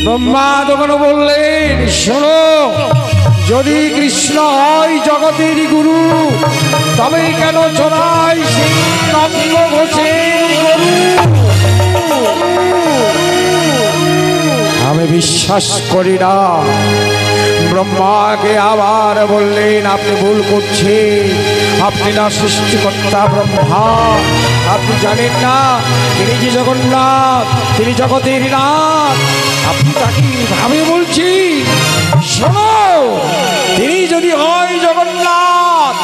ব্রহ্মা তখন বললেন, শোনো, যদি কৃষ্ণ হয় জগতের গুরু, তবে কেন চড়াই সেই নগ্ন ঘোষের গরু? আমি বিশ্বাস করি না। ব্রহ্মাকে আবার বললেন, আপনি ভুল করছেন, আপনি না সৃষ্টিকর্তা ব্রহ্মা, আপনি জানেন না তিনি যে জগন্নাথ, তিনি জগতের নাথ। আপনি তাকে ভাবে বলছি? শোনো, তিনি যদি হয় জগন্নাথ,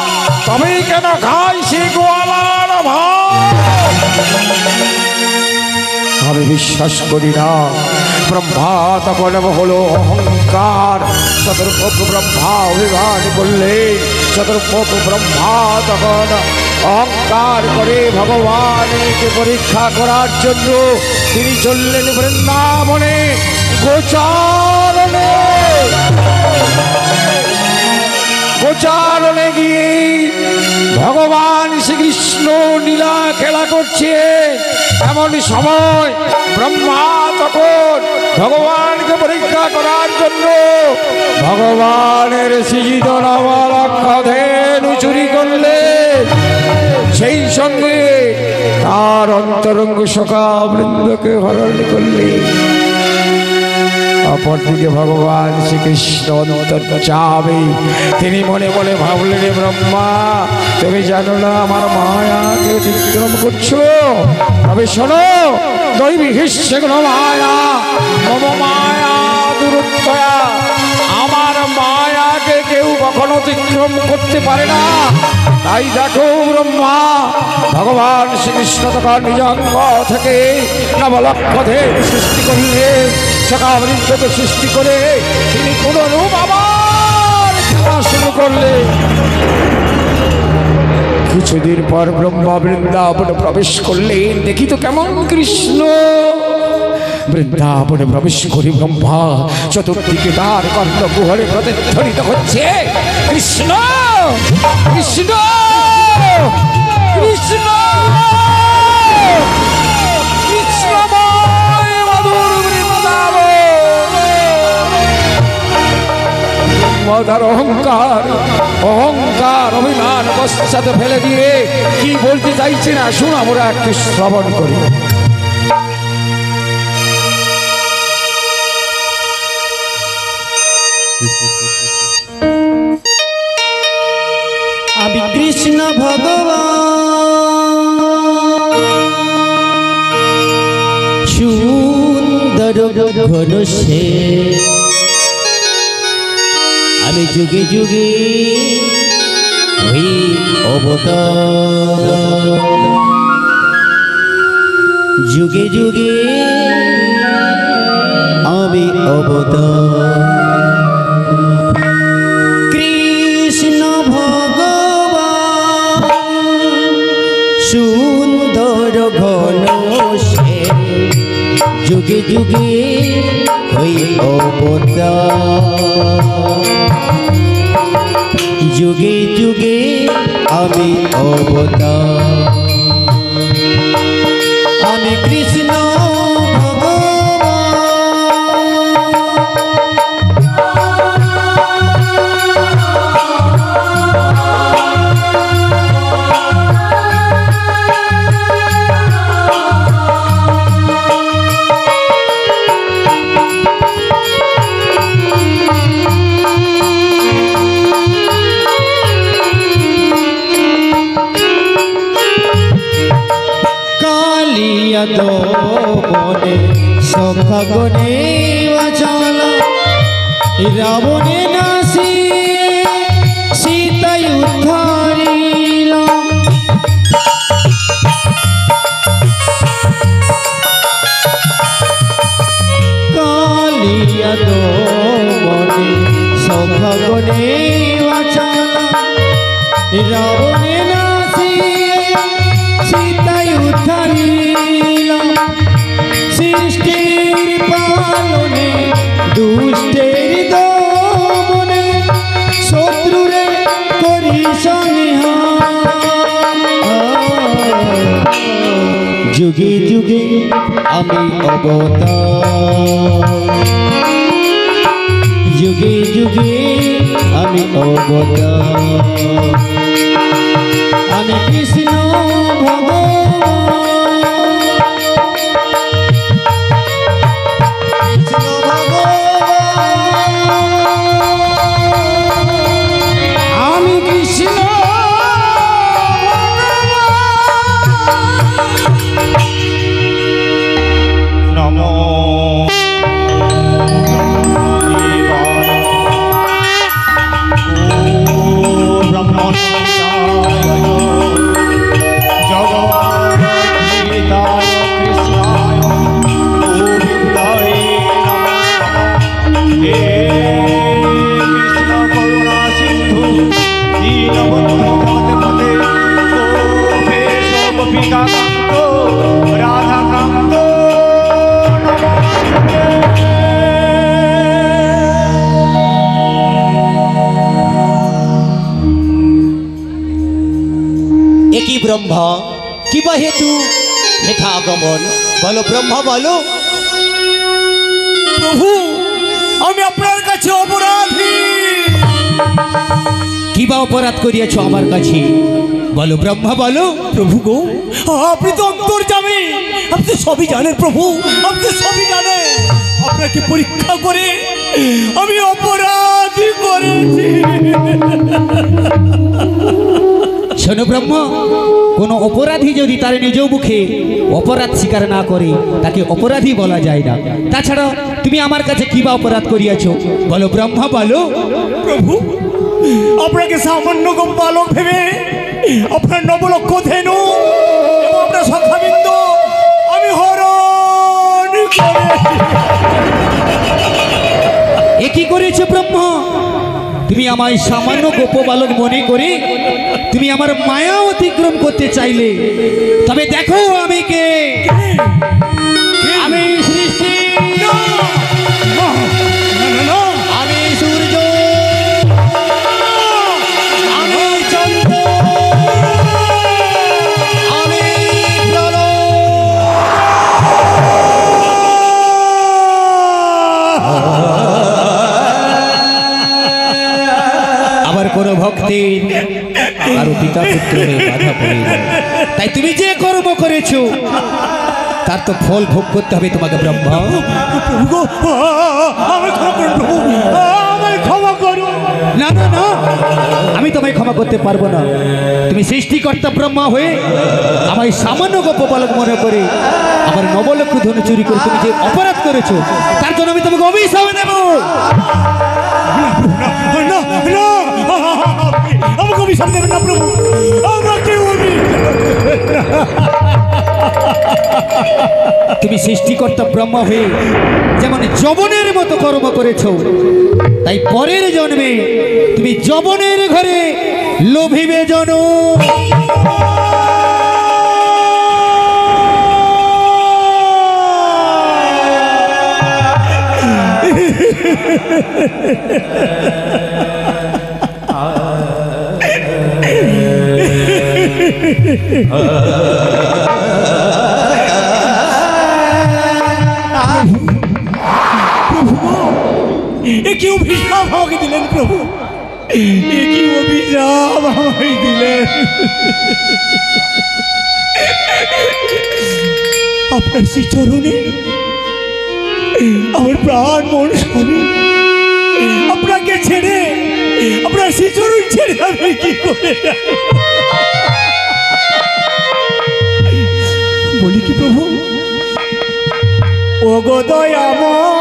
তবে কেন খায় সে গোয়ালার ভাত? আমি বিশ্বাস করি না। ব্রহ্মা তখন হলো অহংকার। চতুর্মুখ ব্রহ্মা অভিমান করলেন। চতুর্মুখ ব্রহ্মা তখন অহংকার করে ভগবানকে পরীক্ষা করার জন্য তিনি চললেন বৃন্দাবনে গোচারণে। গোচারণে গিয়ে ভগবান শ্রীকৃষ্ণ লীলা খেলা করছে। এমন সময় ব্রহ্মা তখন ভগবানকে পরীক্ষা করার জন্য ভগবানের সৃজিত নবলক্ষধেনু চুরি করলে, সেই সঙ্গে তার অন্তরঙ্গ সখা বৃন্দকে হরণ করলে। অপরদিকে ভগবান শ্রীকৃষ্ণ অন্তর্যামী, তিনি মনে মনে ভাবলেন, ব্রহ্মা তুমি জানো না আমার মায়াকে অতিক্রম করছো? তবে শোনো, দৈবিক সেগুলো মায়া, মম মায়া দুরুত্তয়া, আমার মায়াকে কেউ কখনো অতিক্রম করতে পারে না। তাই দেখো ব্রহ্মা, ভগবান শ্রীকৃষ্ণ তখন নিজ অঙ্গ থেকে নবলক্ষধের সৃষ্টি করলে, সখাবৃন্দকে সৃষ্টি করে তিনি পুনরূপ আবার খেলা শুরু করলে। কিছুদিন পর ব্রহ্মা বৃন্দাবনে প্রবেশ করলেন। দেখি তো কেমন কৃষ্ণ। বৃন্দাবনে প্রবেশ করি ব্রহ্মা চতুর্দিকে তার কর্ণকুহরে প্রতিধ্বনিত হচ্ছে, কৃষ্ণ কৃষ্ণ কৃষ্ণ কৃষ্ণময় মধুর বৃন্দাবন। ব্রহ্মার অহংকার অহংকার অভিমান পশ্চাতে ফেলে দিয়ে কি বলতে চাইছে না, শুন আমরা একটু শ্রবণ করি। আমি কৃষ্ণ ভগবান সুন্দর ঘনশ্যাম, আমি যুগে যুগে হই অবতার, যুগে যুগে আমি অবতার। কৃষ্ণ ভগবান সুন্দর ঘনশ্যাম, যুগে যুগে হই অবতার, যুগে যুগে আমি অবতার। আমি কৃষ্ণ তো বনে সখা গনে অচল, রাবণে নাসি সীতায় উদ্ধারিল। কালিয়া তো বনে সখা গনে অচল, রাবণে নাসি সীতায় উদ্ধারিল। সৃষ্টির পালনে দুষ্টের দমনে শত্রুরে করি সংহার। যুগে যুগে আমি অবতার, যুগে যুগে আমি অবতার, আমি কৃষ্ণ ভগবান, কৃষ্ণ ভগবান, আমি কৃষ্ণ নমো রাধাকান্ত একই ব্রহ্মা কিবা হেতু হেথা আগমন বলো ব্রহ্মা বলো। প্রভু আমি আপনার কাছে অপরাধী। কিবা অপরাধ করিয়াছ আমার কাছে বলো ব্রহ্মা বলো। প্রভু গো আপনি তো অন্তর্যামী, আপনি সবই জানেন প্রভু, আপনি সবই জানেন। আপনাকে পরীক্ষা করে আমি অপরাধী করেছি। শোনো ব্রহ্মা, কোনো অপরাধী যদি তার নিজ মুখে অপরাধ স্বীকার না করে তাকে অপরাধী বলা যায় না। তাছাড়া তুমি আমার কাছে কিবা অপরাধ করিয়াছ বলো ব্রহ্মা বলো। প্রভু আপনাকে সামান্য বালক ভেবে আপনার নবলক্ষ ধেনু এবং আপনার সখাবিন্দ আমি হরণ করেছি। এ কি করেছে ব্রহ্মা? তুমি আমায় সামান্য গোপ বালক মনে করে তুমি আমার মায়া অতিক্রম করতে চাইলে, তবে দেখো আমি কে। আমি সৃষ্টি, আমি সূর্য, আমি চন্দ্র, আমি প্রলয়। আবার কোন ভক্তের আর পিতা পুত্র হয়ে বাধা পড়ে যায়। তাই তুমি যে কর্ম করেছো তার তো ফল ভোগ করতে হবে তোমাকে ব্রহ্মা। প্রভু গো আমায় ক্ষমা করুন প্রভু, আমায় ক্ষমা করুন। না না না, আমি তোমায় ক্ষমা করতে পারবো না। তুমি সৃষ্টিকর্তা ব্রহ্মা হয়ে আমায় সামান্য গোপ বালক মনে করে আমার নবলক্ষ ধনু চুরি করে তুমি যে অপরাধ করেছো তার জন্য আমি তোমাকে অভিশাপ দেব। না না আমাকে অভিশাপ দেবেন না প্রভু, আমাকে তুমি সৃষ্টিকর্তা ব্রহ্মা হয়ে যেমন যবনের মতো কর্ম করেছো, তাই পরের জন্মে তুমি যবনের ঘরে লোভিবে জন। এ কি অভিশাপ আমাকে দিলেন প্রভু, এ কি অভিশাপ আমাকে দিলেন। আপনার সেই চরণে আমার প্রাণ মন স্বামী, আপনাকে ছেড়ে আপনার সেই চরণ ছেড়ে আমি কি করে বলি কি প্রভু। ও গো দয়াময়,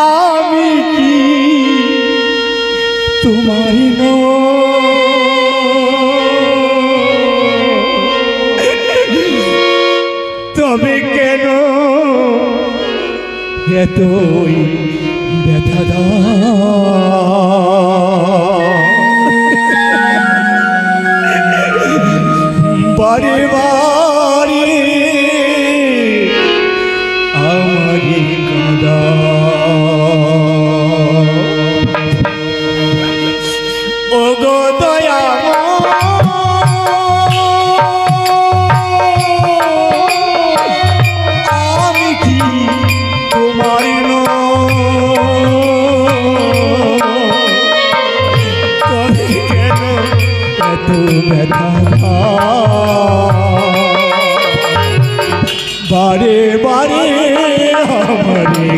আমি কি তোমারই তবে কেন এতই ব্যথা বারে বারে আমারে কাঁদা। ব্যথা বারে বারে আমারে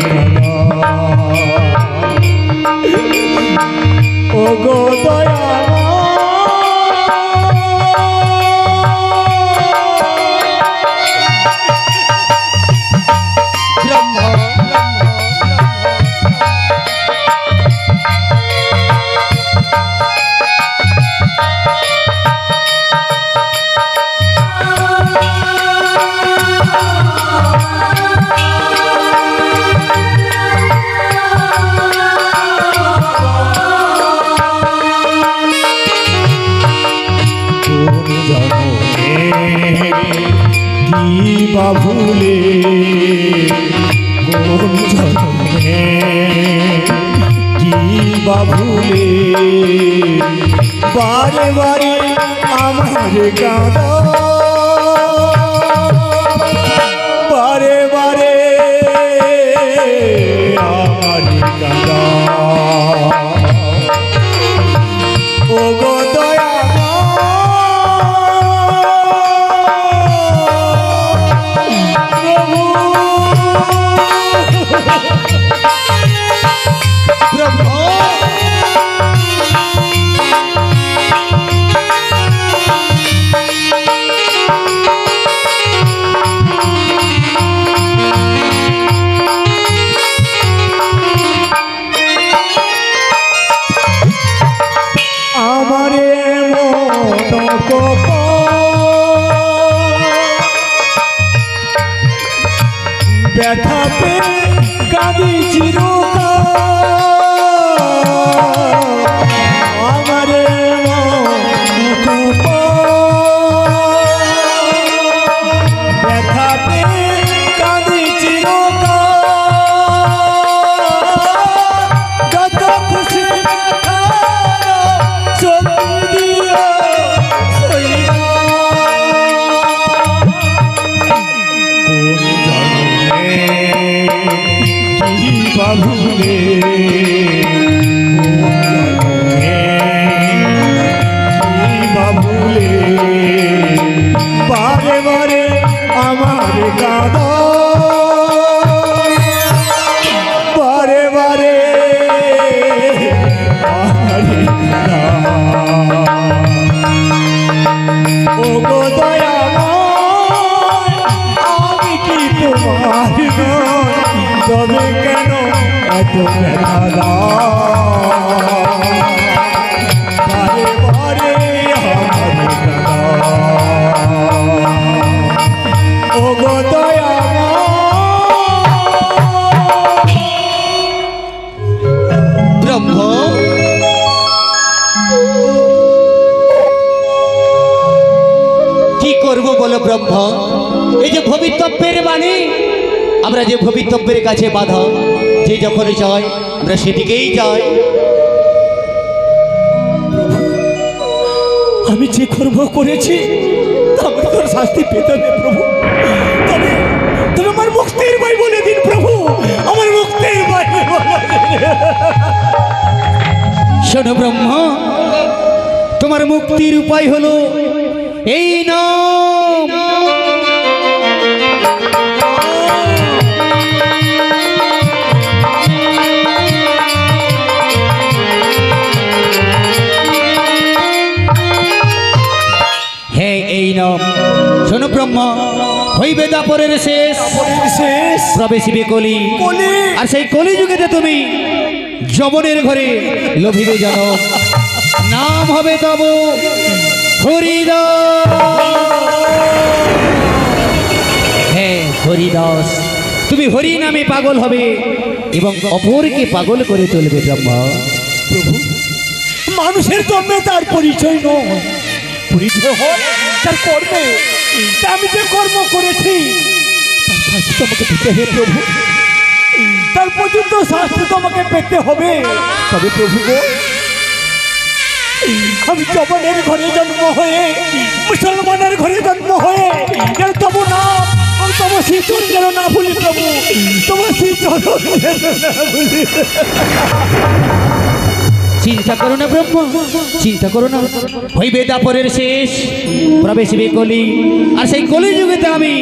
ও গো দয়া ভুলে কোন জন্মে কি বা ভুলে বারে বারে আমার কাঁদা বারে বারে আমার কাঁদা ও গো দয়া ব্যথা পে কাঁদি চিরকাল আমারে ব্যথা পে কাঁদি চিরকাল যত খুশি ভুলে ভুলে বারে বারে আমার কাঁদা বারে বারে আমার কাঁদা ও গো দয়া আমি কি তোমার তবে কেন এত ব্যথা বারে বারে আমার ও গো দয়া ব্রহ্ম কি করব বলো ব্রহ্ম এই যে ভবিতব্যের বাণী আমরা যে ভবিতব্যের কাছে বাধা যে যখন যাই আমরা সেদিকেই যাই আমি যে কর্ম করেছি তবে তোর শাস্তি পেতে হবে প্রভু তবে তবে আমার মুক্তির ভাই বলে দিন প্রভু আমার মুক্তির ভাই শোনো ব্রহ্ম তোমার মুক্তির উপায় হলো এই নাম এই নাম শোনো ব্রহ্মা হইবে দাপরের শেষ প্রবেশিবে কলি আর সেই কলি যুগেতে তুমি যবনের ঘরে লোভিবে জানো নাম হবে তব হরিদাস হ্যাঁ হরিদাস তুমি হরি নামে পাগল হবে এবং অপরকে পাগল করে তুলবে ব্রহ্মা প্রভু মানুষের জন্মে তার পরিচয় নয় পরিচয় হয় তার কর্মে তা আমি যে কর্ম করেছি তার শাস্তি তোমাকে পেতে হবে প্রভু তার পর্যন্ত শাস্তি তোমাকে পেতে হবে তবে প্রভু গো আমি যবনের ঘরে জন্ম হয়ে মুসলমানের ঘরে জন্ম হয়ে যেন তবু না তবু শীতল যেন না ভুলি প্রভু তবু শীতল যেন না ভুলি চিন্তা করো না ব্রহ্ম, চিন্তা করো না, হইবে দাপরের শেষ, প্রবেশিবে কলি, আর সেই কলি যুগেতে আমি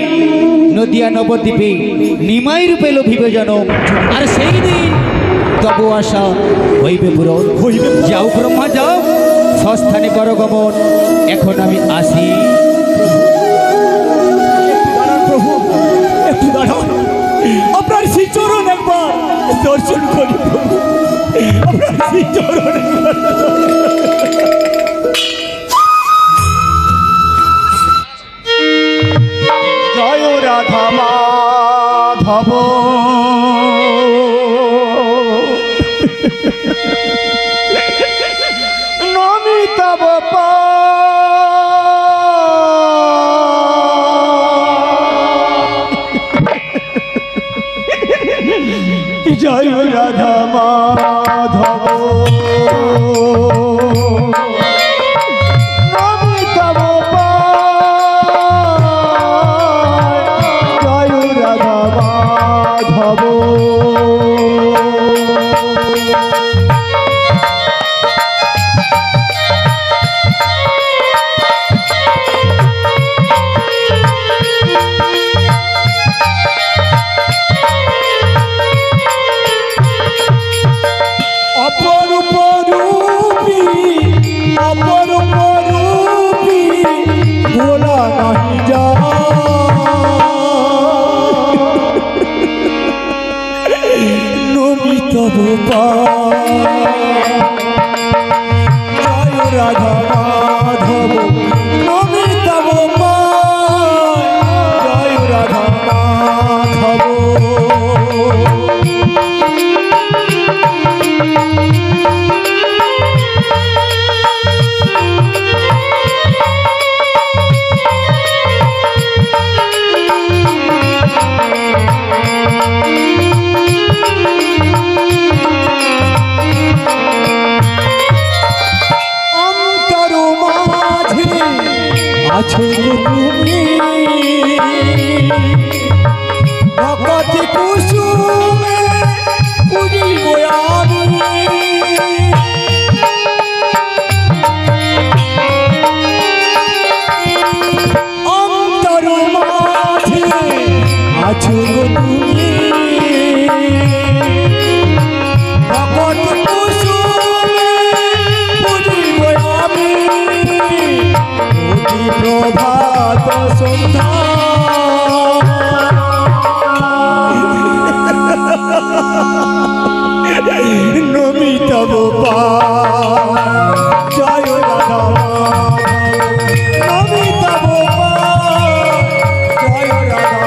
নদিয়া নবদ্বীপে নিমাই রূপে লোভিবে যেন, আর সেই দিন তব আশা হইবে পূরণ। হইবে। যাও ব্রহ্মা যাও, সস্থানে করো গমন, এখন আমি আসি। দাঁড়ান প্রভু, একটু দাঁড়ান, আপনার শ্রী চরণ একবার দর্শন করি প্রভু, আপনার শ্রী চরণ একবার। জয় রাধা মাধব নমিতব জয় রাধা মাধব নমিতব জয় রাধা মাধব অপরূপ রূপী, অপরূপ রূপী, ভোলা নাহি যা, নমিতব জয় রাধা মাধব নমিতব জয় রাধা মাধব। অন্তর মাঝে আছো তুমি, ভকতি কুসুমে পুজিব আমি, অন্তর মাঝে আছো তুমি, ভকতি কুসুমে পুজিব আমি, অতি প্রভাত সন্ধ্যা নমিতব জয় রাধা নমিতব জয় রাধা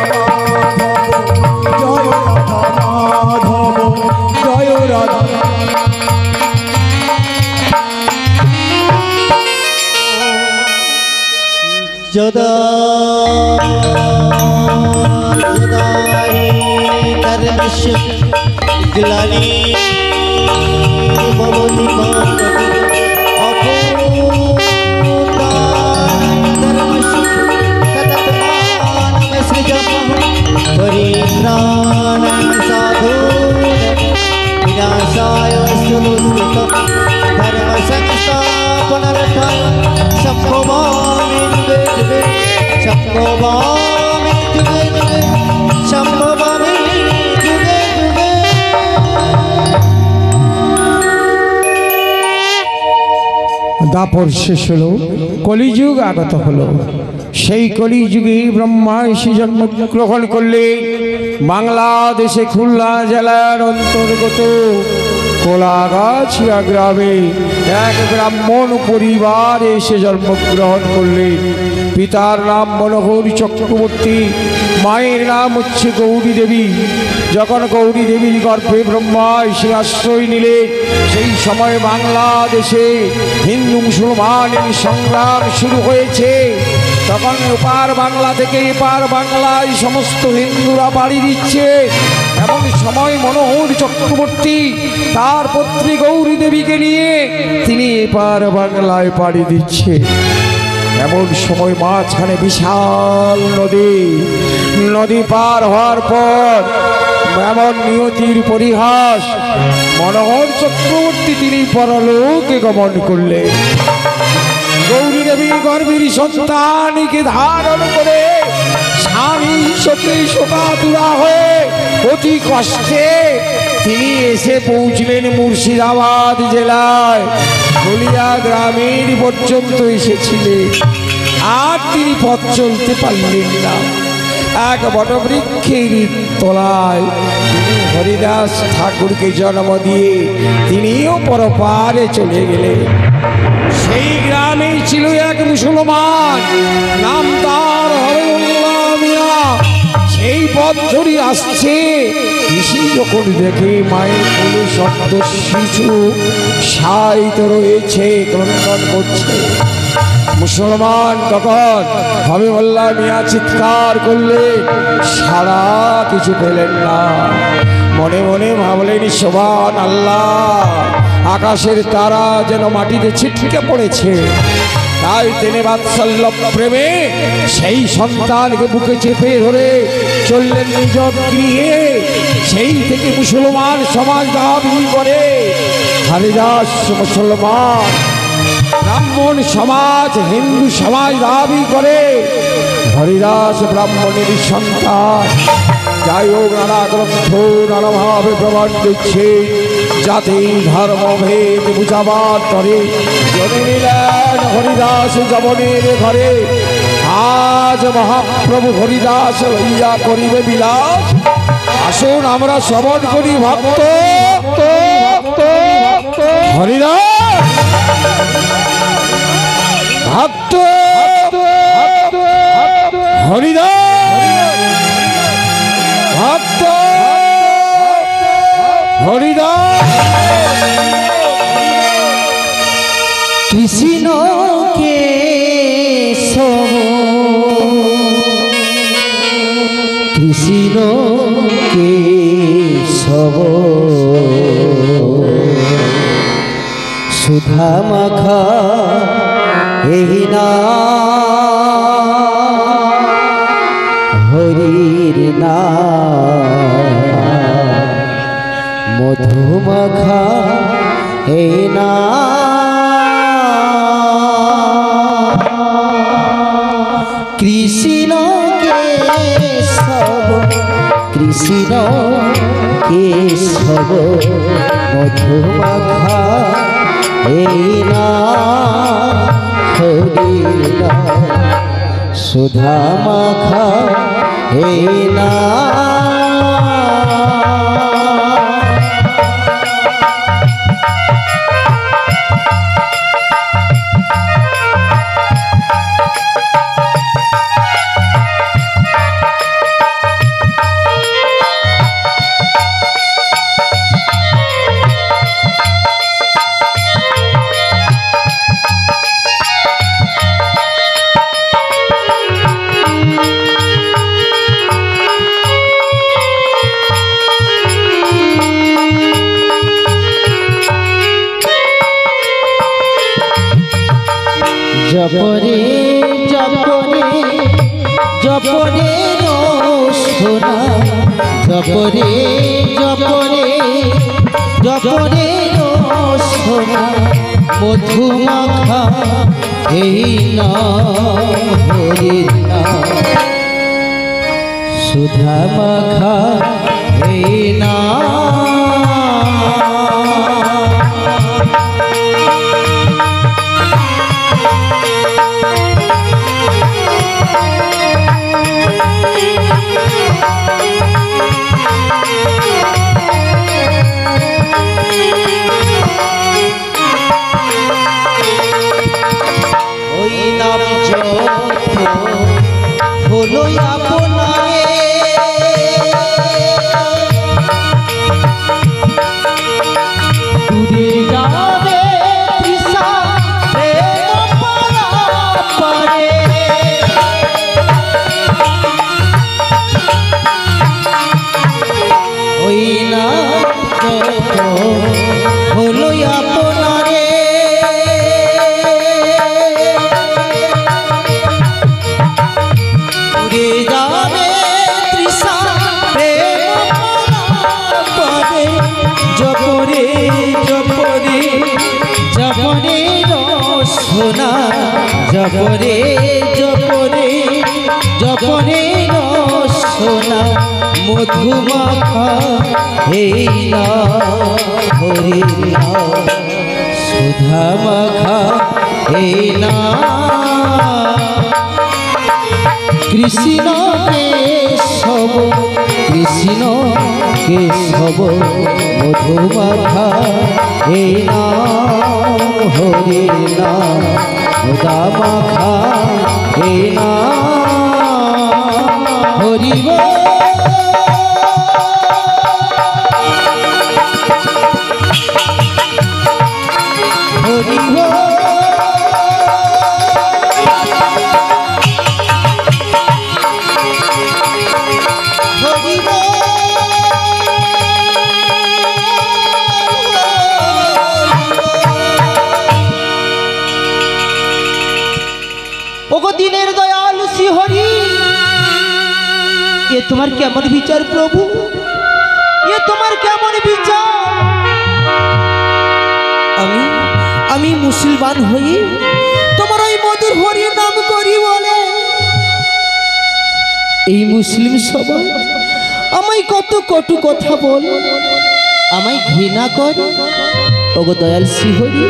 জয় রাধা মাধব জয় রাধা। যদা যদা হি ধর্মস্য গ্লানির্ভবতি ভারতে অকুতধর্মস্য তদাত্মানমসৃজমঃ পরিত্রাণায় সাধূনাং বিনাশায় স্তुतितं ধর্ম সংস্থাপনার্থায় সম্ভবামি যুগে যুগে সম্ভবামি যুগে যুগে সম্ভবামি যুগে যুগে। দাপর শেষ হলো, কলিযুগ আগত হলো। সেই কলিযুগে ব্রহ্মা এসে জন্মগ্রহণ করলে বাংলাদেশে খুলনা জেলার অন্তর্গত কোলাগাছিয়া গ্রামে এক ব্রাহ্মণ পরিবারে এসে জন্মগ্রহণ করলেন। পিতার নাম মনোহর চক্রবর্তী, মায়ের নাম হচ্ছে গৌরী দেবী। যখন গৌরী দেবীর গর্ভে ব্রহ্মা এসে আশ্রয় নিলে, সেই সময় বাংলাদেশে হিন্দু মুসলমানের সংগ্রাম শুরু হয়েছে। তখন ওপার বাংলা থেকে এপার বাংলায় সমস্ত হিন্দুরা পাড়ি দিচ্ছে। এমন সময় মনোহর চক্রবর্তী তার পত্নী গৌরী দেবীকে নিয়ে তিনি এপার বাংলায় পাড়ি দিচ্ছে। এমন সময় মাঝখানে বিশাল নদী, নদী পার হওয়ার পর এমন নিয়তির পরিহাস মনোহর চক্রবর্তী তিনি পরলোকে গমন করলেন। গৌরী দেবী গর্ভের সন্তানকে ধারণ করে স্বামী শোকে শোকাতুরা হয়ে অতি কষ্টে তিনি এসে পৌঁছলেন মুর্শিদাবাদ জেলায় হলিয়া গ্রামের পর্যন্ত এসেছিলেন। আর তিনি পথ চলতে পারলেন না। এক বটবৃক্ষের তলায় তিনি হরিদাস ঠাকুরকে জন্ম দিয়ে তিনিও পরপারে চলে গেলেন। সেই গ্রামে ছিল এক মুসলমান, নাম তার হরিউল্লাহ মিয়া। সেই পথ ধরে আসছে, ঋষি যখন দেখে মায়ের কোনো শব্দ শিশু সাহিত্য রয়েছে, ক্রন্দন করছে। মুসলমান তখন হবিবুল্লাহ মিয়া চিৎকার করলে সারা কিছু পেলেন না। মনে মনে ভাবলেন সুবহান আল্লাহ, আকাশের তারা যেন মাটিতে ছিটকে পড়েছে। তাই তিনি বাৎসল্য প্রেমে সেই সন্তানকে বুকে চেপে ধরে চললেন নিজ গৃহে। সেই থেকে মুসলমান সমাজ দাবি করে হরিদাস মুসলমান, ব্রাহ্মণ সমাজ হিন্দু সমাজ দাবি করে হরিদাস ব্রাহ্মণের সন্তান। যাই হোক, নানা গ্রন্থ নানাভাবে প্রমাণ দিচ্ছে জাতি ধর্ম ভেদ বুঝাবার তরে জন্মে নিলেন হরিদাস যবনের ঘরে। আজ মহাপ্রভু হরিদাস লইয়া করিবে বিলাস। আসুন আমরা শ্রবণ করি ভক্ত হরিদাস ভক্ত হরিদাস ভক্ত হরিদাস। কৃষ্ণ কেশব কৃষ্ণ কেশব সুধা মাখা এই না হরির না মধুমাখা এই না কৃষ্ণ কেশব কৃষ্ণ কেশব মধুমাখা এই না হরির না সুধা মাখা এই না। জপরে জপরে জপরে সোনা জপরে জপরে জপরে সোনা মধুমাখা এই না হরির না সুধা মাখা এই না। হলো আপনারে দূরে যাবে তৃষা প্রেম পারে ওই না হলো আপনারে দূরে সোনা জপরে জপরে জপরে সোনা মধুমাখা এই না হরি সুধা মাখা এই না কৃষ্ণ কেশব কৃষ্ণ কেশব মধুমাখা এই নাম হরি নাম সুধা মাখা এই নাম হরি হরি ওগো দিনের দয়াল শ্রী হরি এ তোমার কেমন বিচার প্রভু এ তোমার কেমন বিচার আমি আমি মুসলমান হই তোমার ওই মধুর হরি নাম করি বলে এই মুসলিম সবাই আমায় কত কটু কথা বল আমায় ঘৃণা কর ওগো দয়াল শ্রী হরি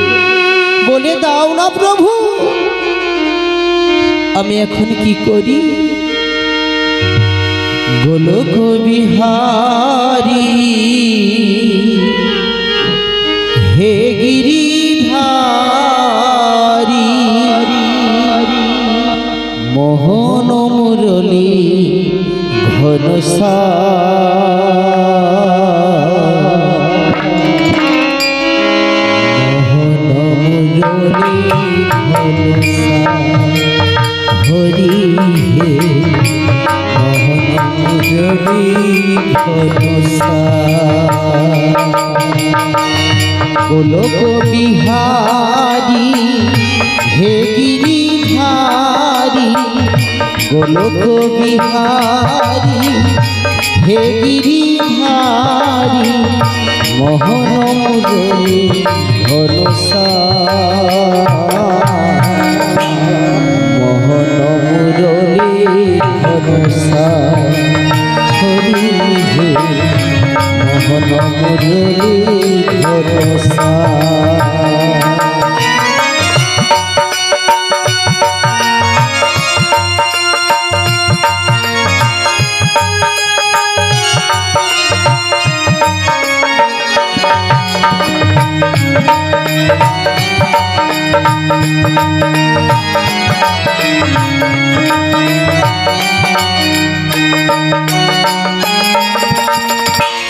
বলে দাও না প্রভু আমি এখন কি করি গোলক বিহারী হে গিরিধারী মোহন মুরলী ঘনসা হরি হে মোহনমুরলী ঘনসা গোলক বিহারী হে গিরিধারী গোলক বিহারী হে গিরিধারী মোহনমুরলী ঘনসা মোহনমুরলী ঘনসা হরি হে মোহনমুরলী ঘনসা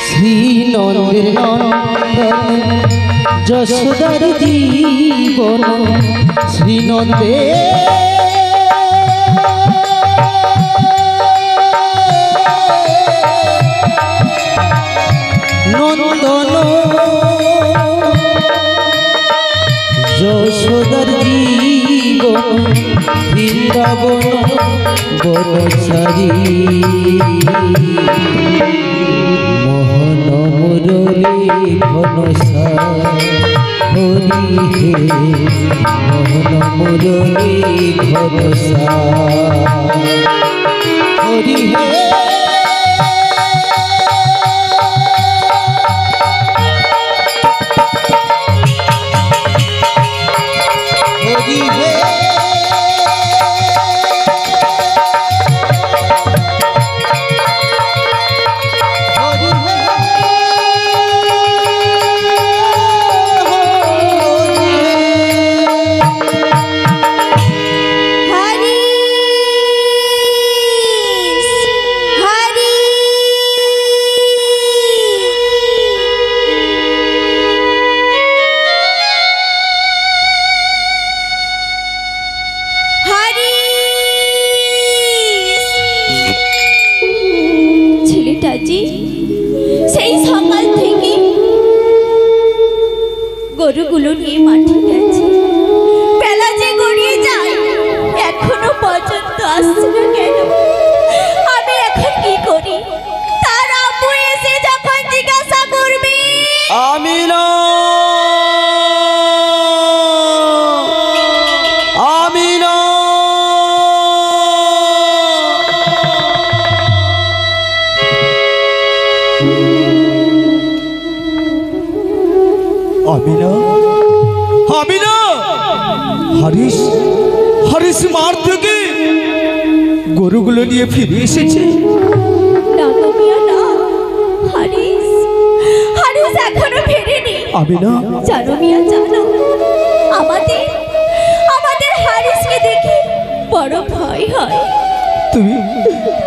শ্রীনন্দের নন্দন যশোদার জীবন শ্রীনন্দে নন্দন যশোদার জীবন বৃন্দাবন বনচারী মোহনমুরলী ঘনসা হরি হে মোহনমুরলী ঘনসা হরি হে হরি হে সেই সকাল থেকে গরুগুলো নিয়ে মাঠে গেছে বেলা যে গড়িয়ে যায় এখনো পর্যন্ত আসছে না কেন আমি এখন কি করি তার আব্বু এসে যখন জিজ্ঞাসা করবে আমি না হারিস হারিস মার থেকে গরুগুলো নিয়ে ফিরে এসেছে। না গো মিয়া না, হারিস হারিস এখনো ফেরেনি। আমি না জানো মিয়া জানো, আমাদের আমাদের হারিসকে দেখে বড় ভয় হয়। তুমি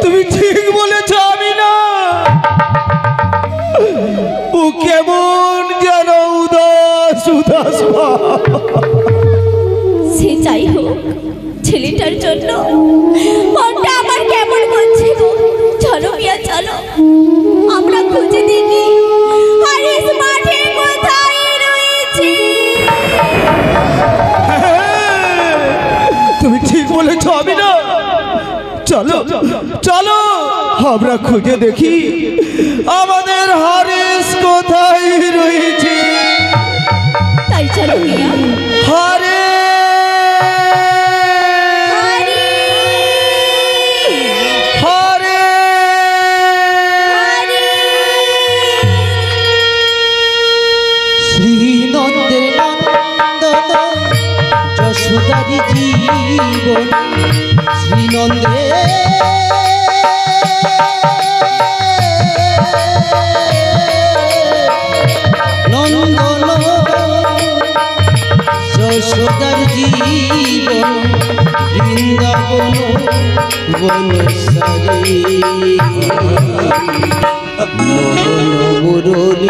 তুমি ঠিক বলেছ। আমি না ও কেমন যেন উদাস উদাস সে যাই হোক, ছেলেটার জন্য মনটা আমার কেমন করছে গো। চলো মিয়া চলো, আমরা খুঁজে দেখি হারিস মাঠে কোথায় রয়েছে। তুমি ঠিক বলেছ। আমি না চলো চলো আমরা খুঁজে দেখি আমাদের হারিস কোথায় রয়েছে। তাই চলো মিয়া। হারে হারে শ্রীনন্দের নন্দন যশোদারি জীবন শ্রীনন্দে নন্দন যশোদার জীবন বৃন্দাবন বনসারে মোহন মুরলী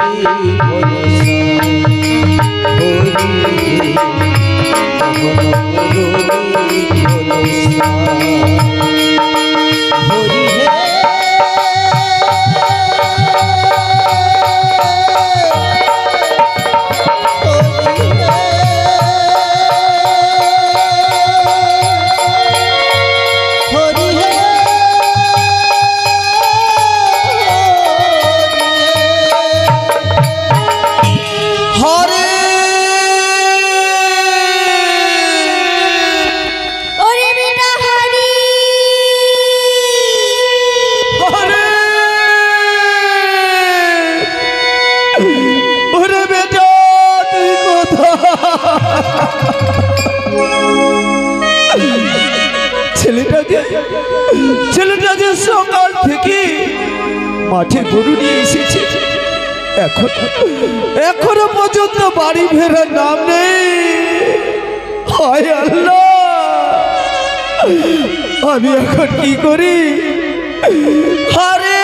ছেলেটা যে সকাল থেকে মাঠে গরু নিয়ে এসেছে, এখনো পর্যন্ত বাড়ি ফেরার নাম নেই। হায় আল্লাহ, আমি এখন কি করি? হারে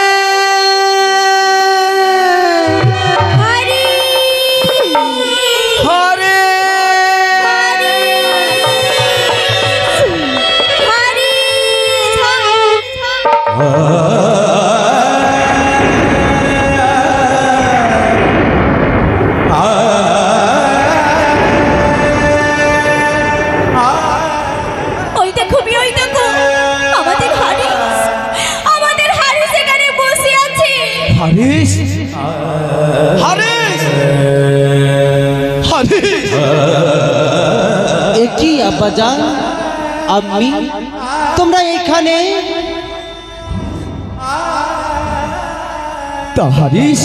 কি আব্বাজান, আমি তোমরা এখানে? হারিস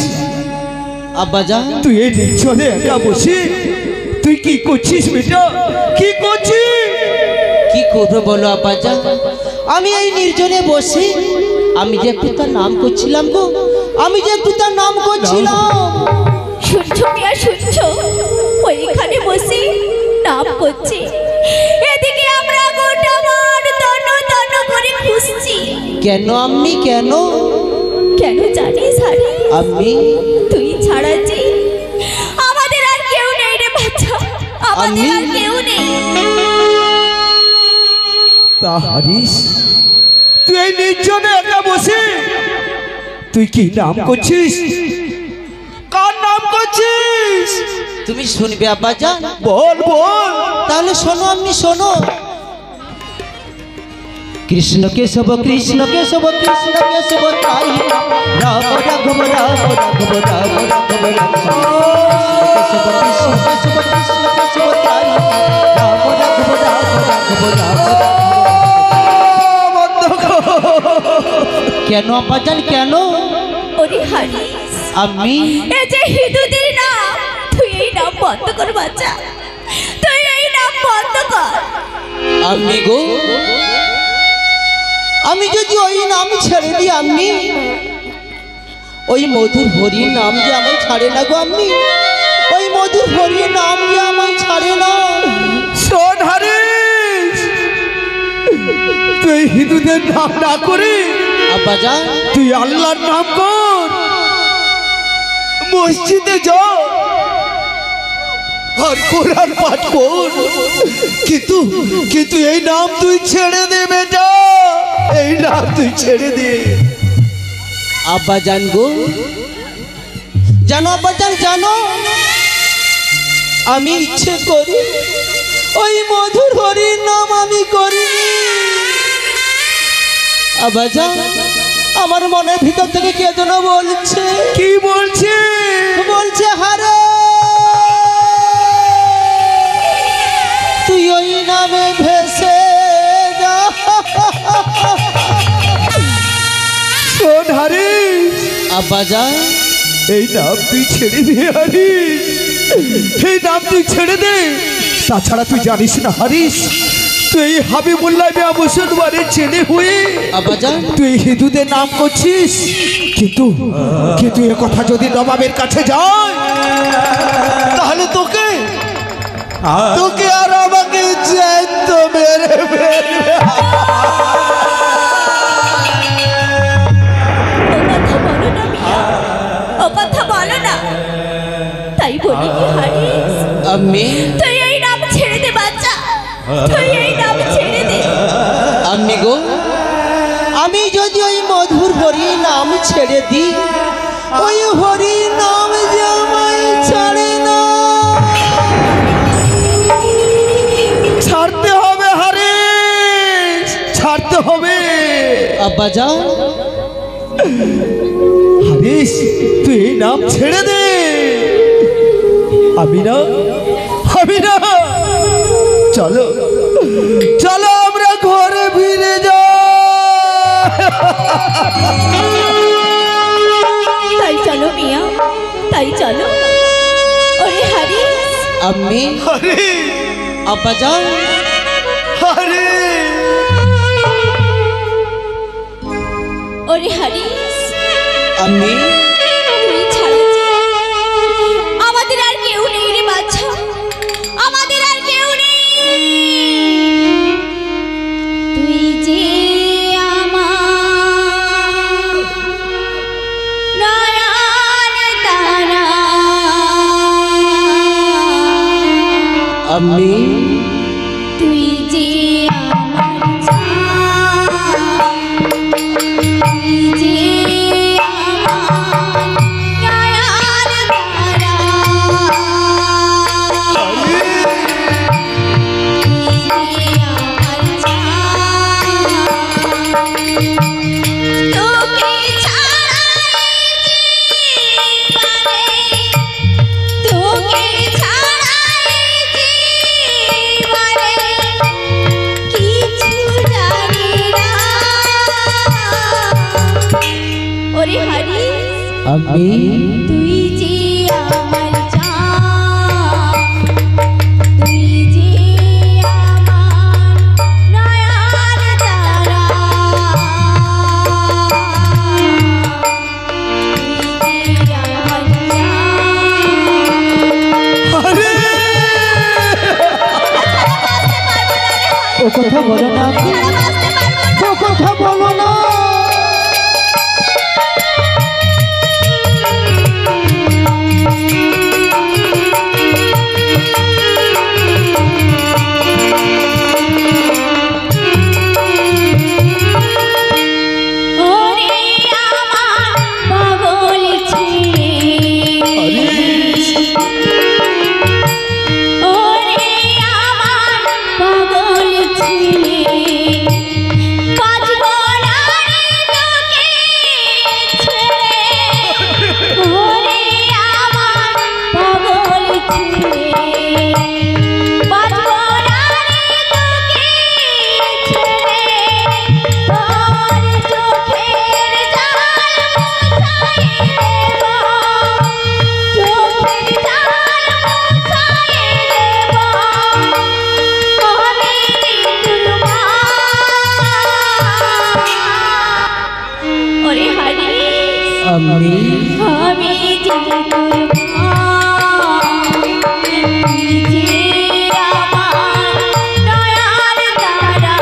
আব্বাজান, তুই এই নির্জনে একা বসে তুই কি করছিস বেটা? কি করছিস? কি করবো বলো আব্বাজান? আমি এই নির্জনে বসে আমি যে একটু তার নাম করছিলাম গো, আমি যে একটু তার নাম করছিলাম। শুনছো মিয়া শুনছো, ওইখানে বসে নাম করছি, এদিকে আমরা গোটা মাঠ তন্ন তন্ন করে খুঁজছি। কেন আম্মি কেন? কেন জানিস হারিস? আম্মি তুই ছাড়া যে আমাদের আর কেউ নেই রে বাচ্চা, আমাদের আর কেউ নেই। হারিস তুই এই নির্জনে একা বসে তুই কি নাম করছিস? কার নাম করছিস? তুমি শুনবে আব্বাজান? বল বল। তাহলে শোনো আম্মি শোনো। কৃষ্ণ কেশব কৃষ্ণ কেশব কৃষ্ণ কেশব তাই রাম রাঘব রাম রাঘব রাম রাঘব রাম কেশব কৃষ্ণ কেশব কৃষ্ণ কেশব তাই রাম রাঘব রাম রাঘব রাম। কেন আব্বাজান কেন? ওরে হারিস, আমি এই যে হিন্দুদের নাম, তুই এই নাম বন্ধ কর বাচ্চা, তুই এই নাম বন্ধ কর। আম্মি গো, আমি যদি ওই নাম ছেড়ে দিই আম্মি, ওই মধুর হরির নাম যে আমায় ছাড়ে না গো আম্মি, ওই মধুর হরির নাম যে আমায় ছাড়ে না। শোন হারিস, তুই হিন্দুদের নাম না করে আব্বাজান, তুই আল্লাহর নাম কর, মসজিদে যা আর কোরআন পাঠ কর, কিন্তু কিন্তু এই নাম তুই ছেড়ে দে বেটা, এই নাম তুই ছেড়ে দে। আব্বাজান গো, জানো আব্বাজান জানো, আমি ইচ্ছে করি ওই মধুর হরির নাম আমি করিনি। আব্বাজান, আমার মনের ভিতর থেকে কে যেন বলছে। কি বলছে? বলছে হারে তুই ওই নামে ভেসে যা। শোন হারিস, আব্বাজান, এই নাম তুই ছেড়ে দে হারিস, এই নাম তুই ছেড়ে দে। তাছাড়া তুই জানিস না হারিস, তুই হাবিবুল্লাহ মিয়া মুসলমানের ছেলে হয়ে আব্বাজান, তুই হিন্দুদের নাম করছিস, কিন্তু কিন্তু এ কথা যদি নবাবের কাছে যায় তাহলে তোকে তোকে আর আমাকে জ্যান্ত মেরে ফেলবে। ও কথা বলো না, তাই বলি কি হারিস, আম্মি তুই এই নাম ছেড়ে দে বাচ্চা, তুই এই নাম ছেড়ে দে। আম্মি গো, আমি যদি ওই মধুর হরি নাম ছেড়ে দিই, ওই হরি নাম যে আমায় ছাড়ে না। ছাড়তে হবে হারিস, ছাড়তে হবে। আব্বাজান, হারিস, তুই এই নাম ছেড়ে দে। আমি না চলো চলো আমরা ঘরে ফিরে যাই। তাই চলো মিয়া, তাই চলো। ওরে হারিস, আম্মি, হারিস, আব্বাজান, হারিস, ওরে হারিস, আম্মি তুই ছাড়া যে আমাদের আর কেউ নেই রে বাচ্চা, আমাদের আর কেউ নেই। তুই যে আমার নয়ন তারা, আম্মি তুই যে আমার চাঁদ, তুই যে আমার নয়ন তারা, তুই যে আমার চাঁদ, তোকে ছাড়াই জীবনে, তোকে ছাড়াই জীবনে কিছু জানি না। ওরে হারিস, আম্মি তুই যে আমার চাঁদ, তুই যে আমার নয়ন তারা, তুই যে আমার ও কথা বলো না, ও কথা বলো না। ওরে আমার পাগল ছেলে, ওরে আমার পাগল ছেলে, বাঁচব না আমি আমি যে তোর মা, তুই যে আমার দয়ার তারা,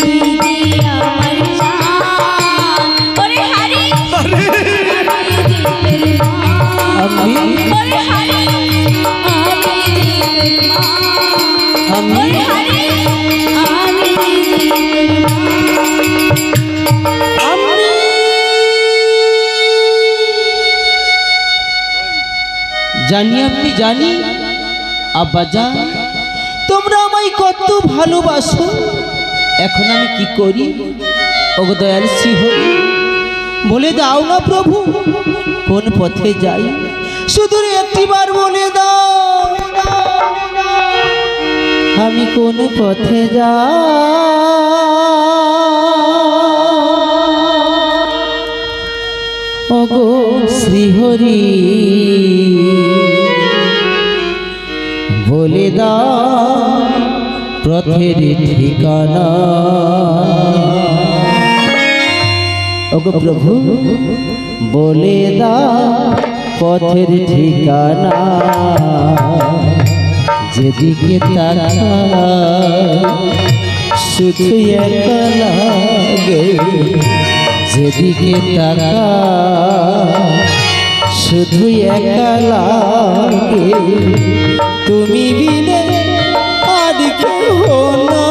তুই যে আমার জান। ওরে হারি, আমি যে তোর মা, আমি ওরে হারি, আমি যে তোর মা, আমি ওরে হারি, আমি যে তোর মা। জানি আপনি জানি আব্বাজান তোমরা আমায় কত ভালোবাসো। এখন আমি কি করি ওগো দয়াল শ্রীহরি, বলে দাও না প্রভু কোন পথে যাই, শুধু একটিবার বলে দাও আমি কোন পথে যাই। ওগো শ্রীহরি বলে দাও পথের ঠিকানা। ওগো প্রভু বলে দাও পথের ঠিকানা, যেদিকে তাকাই শুধু একা লাগে, যেদিকে তাকাই শুধু একা লাগে, তুমি বিনে আর কেহ না।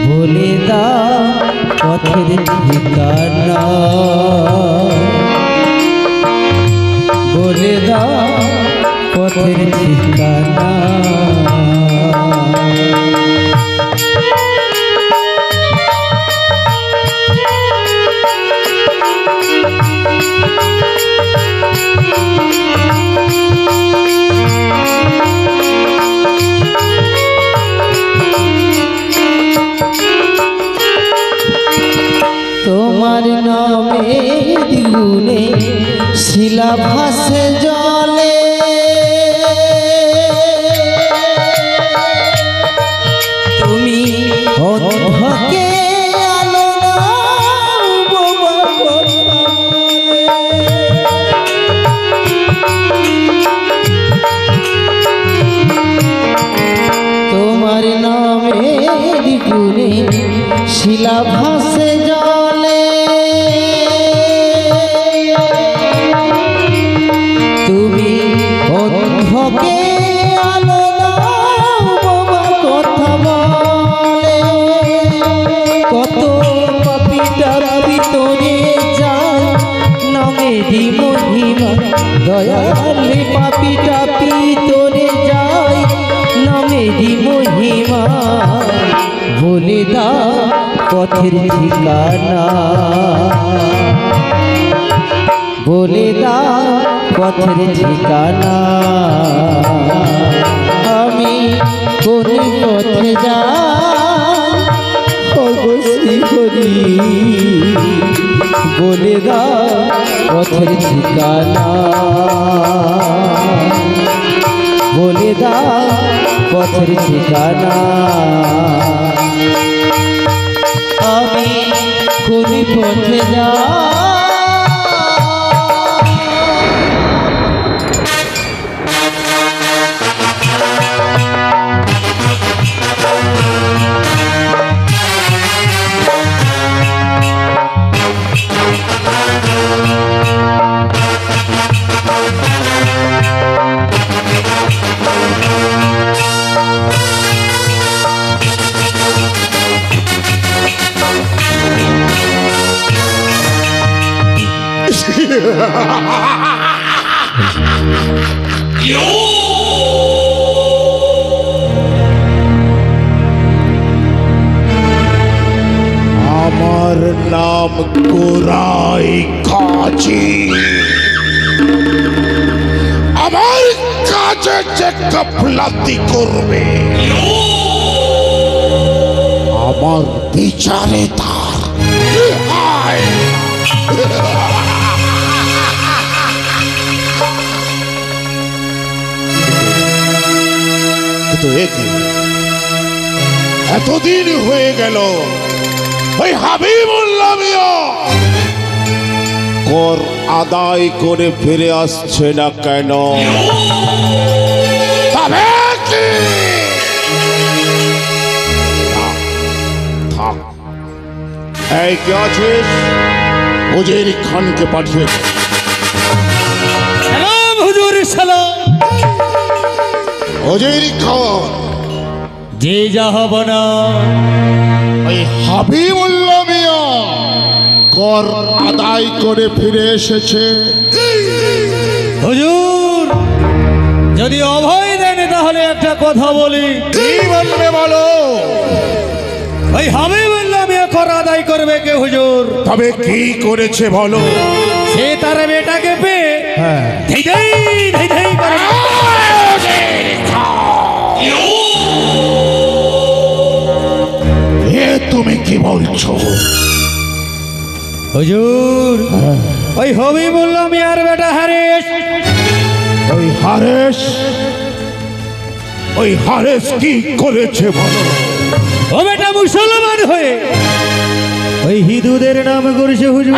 বলে দাও পথের ঠিকানা, বলে দাও পথের ঠিকানা। তোমার নামের গুণে শিলা ভাসে জলে, তুমি অন্ধকে আলো দাও বাবা কথা বলে। তোমার নামের গুণে শিলা ভাসে জলে, তুমি অন্ধকে আলো দাও বাবা কথা বলে। কত পাপিটা ভিতরে যায় নামেরই মহিমা, দয়াল পাপিটা ভিতরে যায় নামেরই মহিমা। বলে দাও পথের ঠিকানা, বলে দাও পথের ঠিকানা। আমি কোন পথে যাই ওগো শ্রীহরি, বলে দাও পথের ঠিকানা, বলে দাও পথের ঠিকানা। আমি কোন পথে যাই। আমার নাম গোরাই কাজী, আমার কাজে যে গাফলাতি করবে আমার বিচারে তার রেহাই। কিন্তু এতদিন হয়ে গেল ওই হাবিবুল্লাহ মিয়া কর আদায় করে ফিরে আসছে না কেন? তবে কি? থাক, এই কে আছিস? উজির খানকে পাঠিয়ে দে। সালাম হুজুর, সালাম। উজির খান, যে যাহবনা ওই হাবিবুল্লাহ মিয়া কর আদায় করে ফিরে এসেছে। হুজুর, যদি অভয় দেন তাহলে একটা কথা বলি। কি বলবে বলো? ওই হাবিবুল্লাহ মিয়া কর আদায় করবে কে হুজুর? তবে কি করেছে বলো? সে তার বেটাকে পেয়ে ধেই ধেই ধেই ধেই করে এ তুমি কি বলছো? হুজুর, ওই হাবিবুল্লাহ মিয়ার বেটা হারেস, ওই হারেস কি করেছে বলো? ও বেটা মুসলমান হয়ে ওই হিন্দুদের নাম করেছে হুজুর।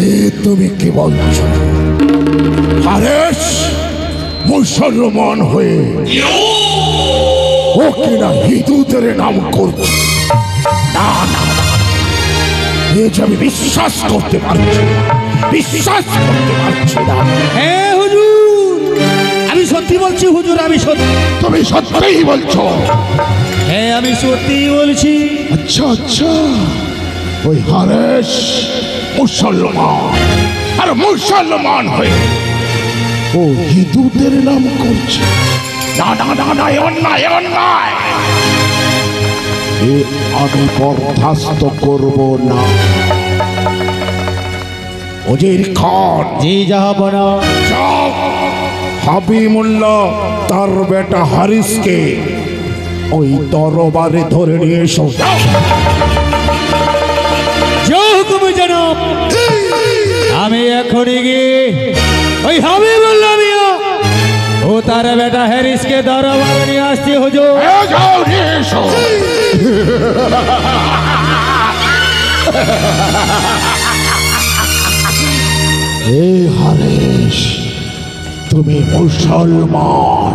এ তুমি কি বলছো? হারেস মুসলমান হয়ে ও কিনা হিন্দুদের নাম করছে? না না না, এ যে আমি বিশ্বাস করতে পারছি না, বিশ্বাস করতে পারছি না। হ্যাঁ হুজুর, আমি সত্যি বলছি হুজুর, আমি সত্যি। তুমি সত্যিই বলছো? হ্যাঁ, আমি সত্যি বলছি। আচ্ছা আচ্ছা, ওই হারেস মুসলমান, আর মুসলমান হয়ে ও হিন্দুদের নাম করছে? না না না না, এ অন্যায়, এ অন্যায়। এ আমি বরদাস্ত করব না। উজির খান, জি যাহবনা। যাও, হাবিবুল্লাহ তার বেটা হারিসকে ওই দরবারে ধরে নিয়ে এসো। যাও। যে হুকুম জনাব। আমি এখনই গিয়ে ওই হাবিবুল্লাহ মিয়া ও তার বেটা হ্যারিসকে দরবারে নিয়ে আসছি হুজুর। এ যাও, নিয়ে এসো। এই হারেস, তুমি মুসলমান,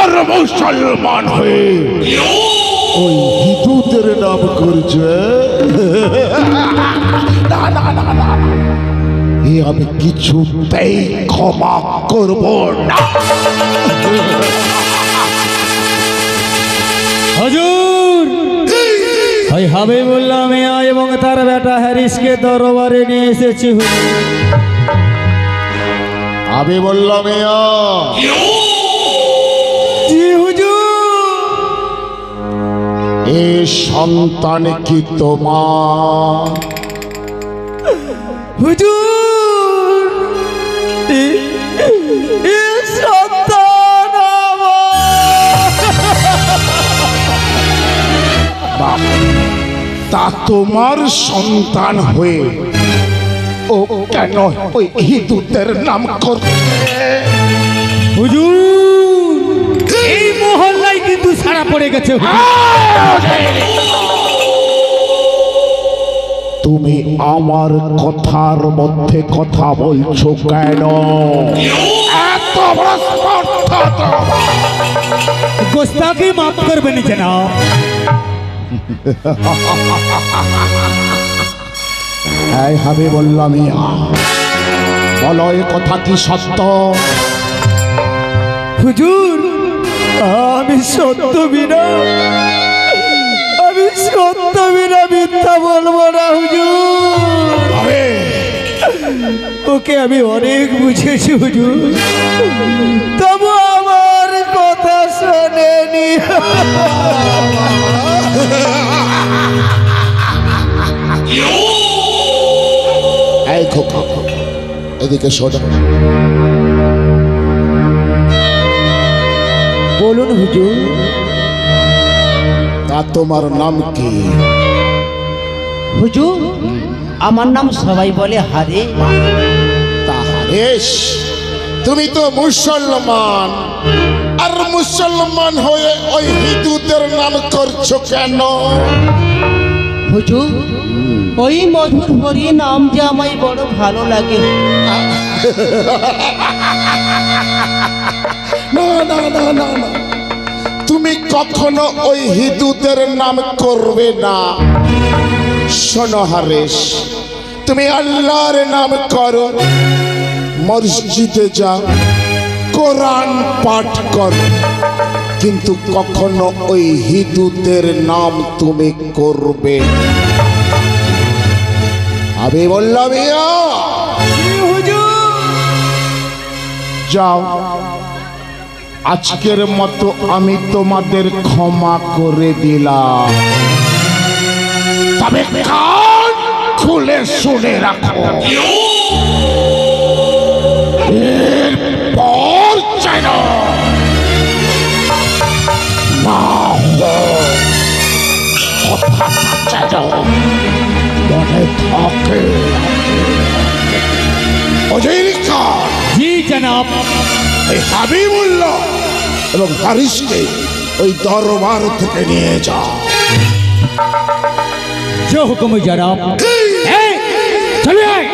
আর মুসলমান হয়ে ওই হিন্দুদের নাম করছে? না না না না, এ আমি কিছুতেই ক্ষমা করব না। হুজুর, ওই হাবিবুল্লাহ মিয়া এবং তার বেটা হ্যারিসকে দরবারে নিয়ে এসেছি হুজুর। হাবিবুল্লাহ মিয়া, জি হুজুর। এ সন্তান কি তোমার? হুজুর, এ সন্তান আমার। তা তোমার সন্তান হয়ে ও কেন ওই হিন্দুদের নাম করছে? হুজুর, এই মহল্লায় কিন্তু ছাড়া পড়ে গেছে হুজুর। তুমি আমার কথার মধ্যে কথা বলছো কেন? এত বড় স্পর্ধা তোমার? গোস্তাকে মাফ করবেন জনাব। এই হাবিবুল্লাহ মিয়া, বলো এ কথা কি সত্য? হুজুর, আমি সত্য বিনা মিথ্যা বলবো না হুজুর। আরে, ওকে আমি অনেক বুঝেছি হুজুর, তবু আমার কথা শোনেনি। এই খোকা, এদিকে শোনো। বলুন হুজুর। তা তোমার নাম কি? হুজুর, আমার নাম সবাই বলে হারে। তা হারেস, তুমি তো মুসলমান, আর মুসলমান হয়ে ওই হিন্দুদের নাম করছো কেন? হুজুর, ওই মধুর হরি নাম যে আমায় বড় ভালো লাগে। না না না না না, তুমি কখনো ওই হিন্দুদের নাম করবে না। শোনো হারেশ, তুমি আল্লাহর নাম করো, মসজিদে যাও, কোরআন পাঠ করো, কিন্তু কখনো ওই হিন্দুদের নাম তুমি করবে। আমি বললাম যাও, আজকের মতো আমি তোমাদের ক্ষমা করে দিলাম, তবে কান খুলে শুনে রাখো, এরপর যেন না কথাটা যেন মনে থাকে। জি জনাব। এই হাবিবুল্লাহ এবং হারিসকে ওই দরবার থেকে নিয়ে যা। जो हुक्म जनाब। चलिए आए।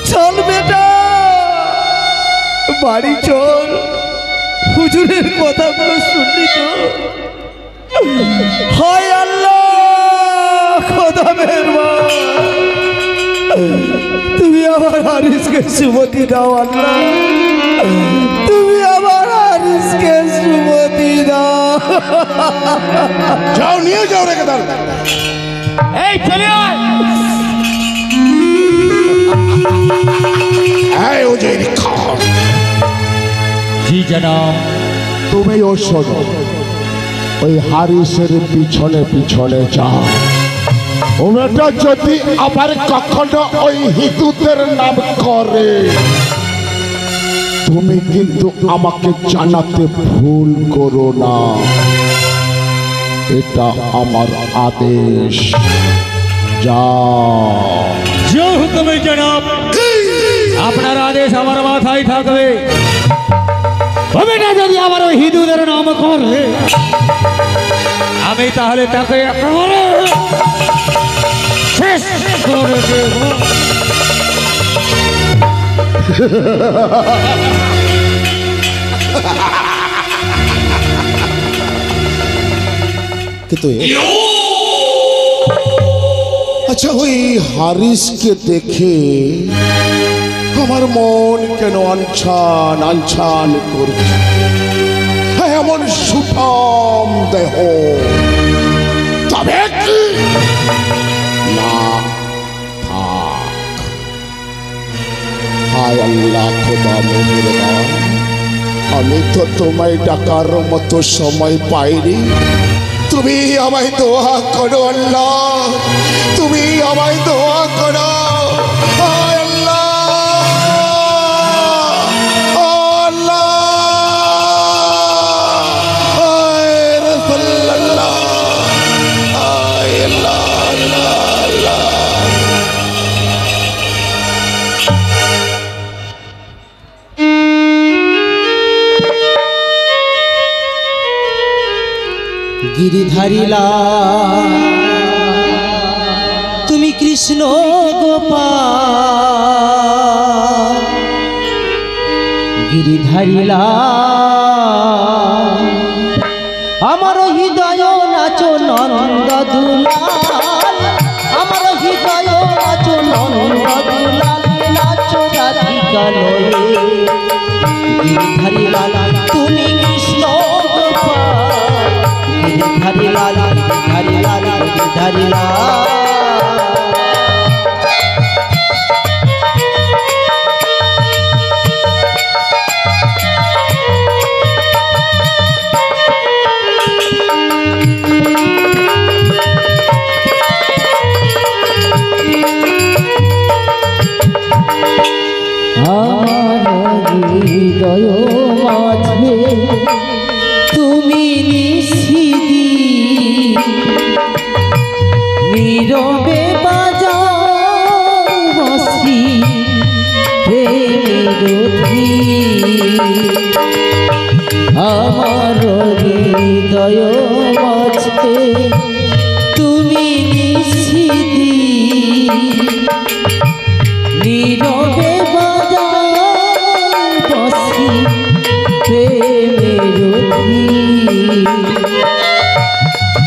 চল বেটা, বাড়ি চল। হুজুরের কথাগুলো শুনলি তো? হায় আল্লাহ, খোদা মেহেরবান, তুমি আমার হারিসকে সুমতি দাও আল্লাহ, তুমি আমার হারিসকে সুমতি দাও। যাও, নিয়ে যাও, রেখে দাও। এই চলে আয়। এই উজির খান, জি জনাব। তুমিও শোনো, ওই হারিসের পিছনে পিছনে যাও। ওটা যদি আবার কখনো ওই হিন্দুদের নাম করে, তুমি কিন্তু আমাকে জানাতে ভুল করো না, এটা আমার আদেশ। যাও। जो हुक्म जनाब। আপনার আদেশ আমার মাথায় থাকবে। তবে না যদি আমার ওই হিন্দুদের নাম করে, আমি তাহলে তাকে একেবারে শেষ করে দেব। কিন্তু আচ্ছা, ওই হারিসকে দেখে আমার মন কেন আনছান আনছান করছে। এমন সুঠাম দেহ, তবে কি না থাক। হায় আল্লাহ, খোদা মেহেরবান, আমি তো তোমায় ডাকার মতো সময় পাইনি। তুমি আমায় দোয়া করো আল্লাহ, তুমি আমায় দোয়া করো। হায় আল্লাহ, আল্লাহ, হায় রাসূলুল্লাহ, হায় আল্লাহ, আল্লাহ, আল্লাহ। গিরিধারিলা তুমি কৃষ্ণ গোপাল, গিরিধারিলা আমার হৃদয় নাচো নন্দ দুলাল, আমার হৃদয় নাচো নন্দ দুলাল, নাচো রাধিকা লয়ে। গিরিধারিলা তুমি কৃষ্ণ গোপাল, গিরিধারিলাল, গিরিধারিলাল, গিরিধারিলাল। হৃদয় মাঝে তুমি নিশিদিন হৃদয় মাঝে তুমি নিশিদি নীরবে বাজাও বসি প্রেমের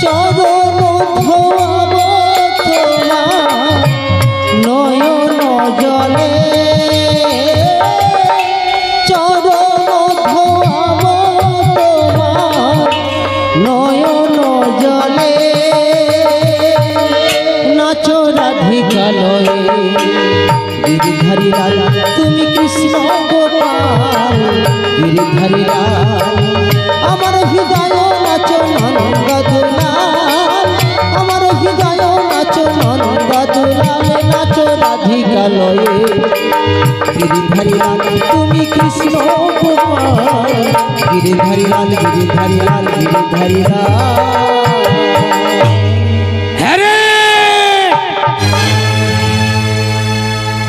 চরণ ধোয়াব তোমার নয়ন জলে চরণ ধোয়াব তোমার নয়ন জলে নাচো রাধিকা লয়ে গিরিধারী লাল তুমি কৃষ্ণ গোপাল গিরিধারী লাল আমার হৃদয় নাচো নন্দ দুলাল আমার হৃদয় নাচো নন্দ দুলাল নাচো রাধিকা লয়ে গিরিধারী লাল তুমি কৃষ্ণ গোপাল গিরিধারী লাল গিরিধারী লাল গিরিধারী লাল।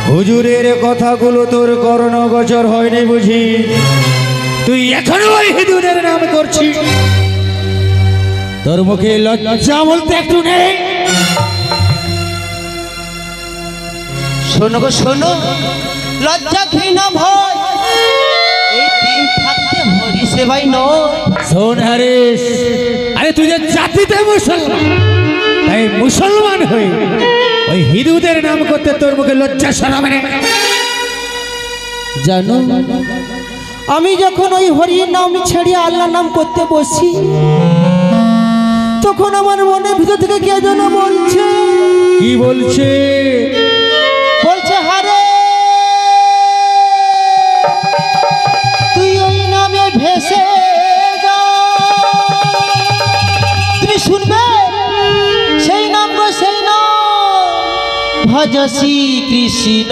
হুজুরের কথাগুলো তোর কর্ণগোচর হয়নি বুঝি? তুই এখনো ওই হিঁদুদের নাম করছিস? তোর মুখে লজ্জা বলতে একটু নেই? শোনো গো শোনো, লজ্জা ঘৃণা ভয় এই তিন থাকতে হরি সেবাই নয়। শোন হারিস, আরে তুই যে জাতিতে মুসলমান, তাই মুসলমান হই ওই হিঁদুদের নাম করতে তোর মুখে লজ্জা শরম নেই? জানো আমি যখন ওই হরির নাম ছেড়ে আল্লাহ নাম করতে বসি তখন আমার মনের ভিতর থেকে কে যেন বলছে। কি বলছে? বলছে হারে তুই ওই নামে ভেসে যা। তুমি শুনবে সেই নাম গো সেই নাম ভজ শ্রী কৃষ্ণ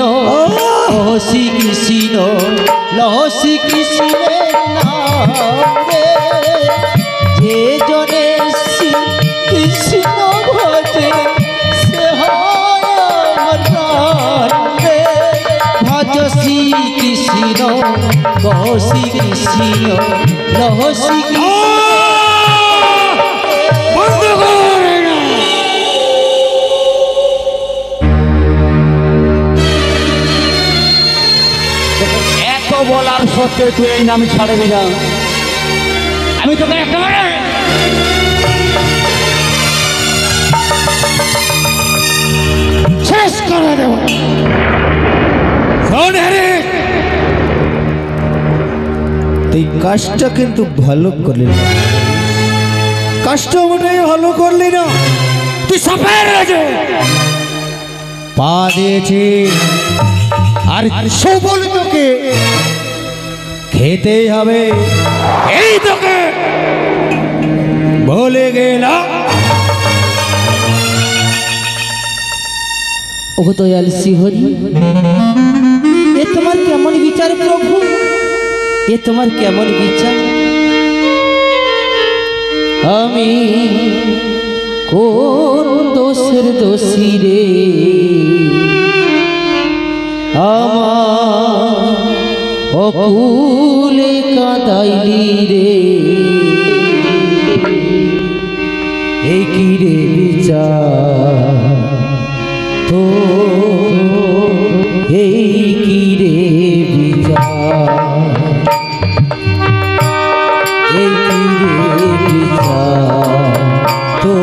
ও শ্রী কৃষ্ণ লহ শ্রী কৃষ্ণের নাম রে যে জনে শ্রী কৃষ্ণ ভজে সে হয় আমার প্রাণ রে ভজ শ্রী কৃষ্ণ কহ শ্রী কৃষ্ণ লহ শ্রী এত বলার সত্ত্বে তুই এই নাম ছাড়বি না? আমি তোকে একেবারে শেষ করে দেব। শোন হারিস, তুই কাজটা কিন্তু ভালো করলি না। কাজটা মোটেই ভালো করলি না। তুই সাপের রাজে পা দিয়েছি, আর সবল তোকে খেতেই হবে। এই তোকে বলে গেলাম। ও দয়াল শ্রীহরি, এ তোমার কেমন বিচার প্রভু? এ তোমার কেমন বিচার? আমি কোন দোষের দোষী রে আমার অকুলে কাঁদাইলি রে এই কি রে বিচার তো এই কি রে বিচার এই কি রে বিচার তো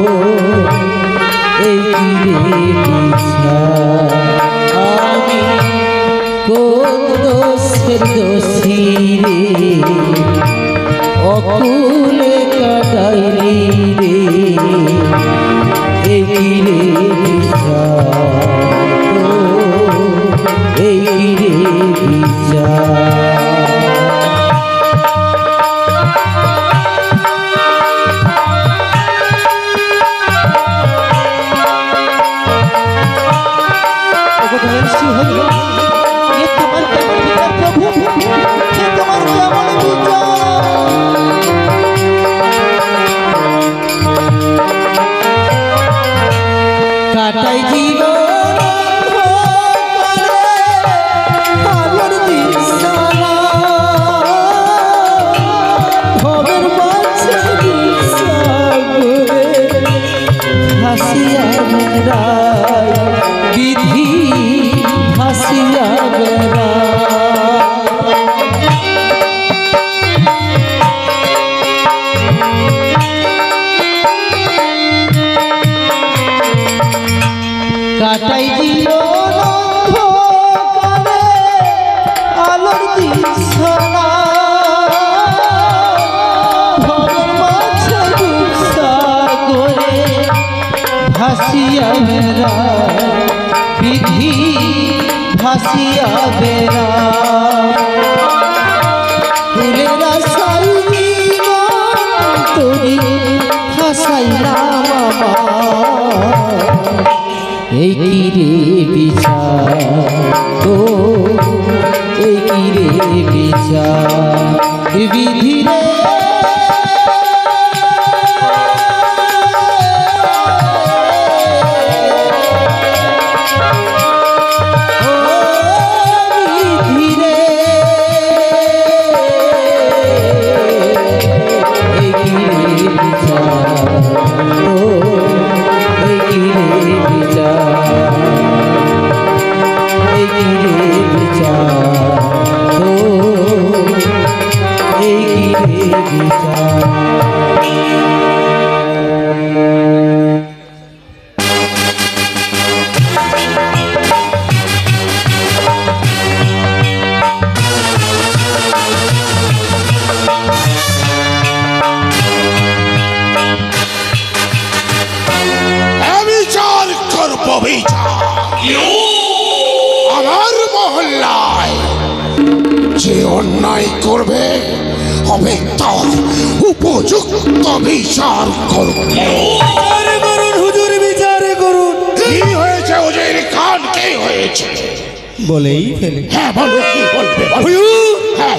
এই কি রে বিচার আমি কোন দোষের দোষী রে অকুলে কাটাইলি রে এই কি রে বিচার তো এই কি রে বিচার কাটাই জীবন আলোর দিশানা ভবের মাঝে দিশানা কাটাই জীবন অন্ধকারে আলোর দিশানা ভবের মাঝে ডুবসাগরে ভাসিয়া বেড়া বিধি ভাসিয়া বেড়া ফুলের আশায় জীবন তোরে হাসাইলাম আমার এই কি রে বিচার তো এই কি রে বিচার বিধি রে আমার মহল্লায় যে অন্যায় করবে হবে তার উপযুক্ত বিচার করবে। হুজুর বিচার করুন। কি হয়েছে হুজুর খান, কি হয়েছে বলেই ফেলে। হ্যাঁ বলো, কি বলবে বলো। হুজুর, হ্যাঁ,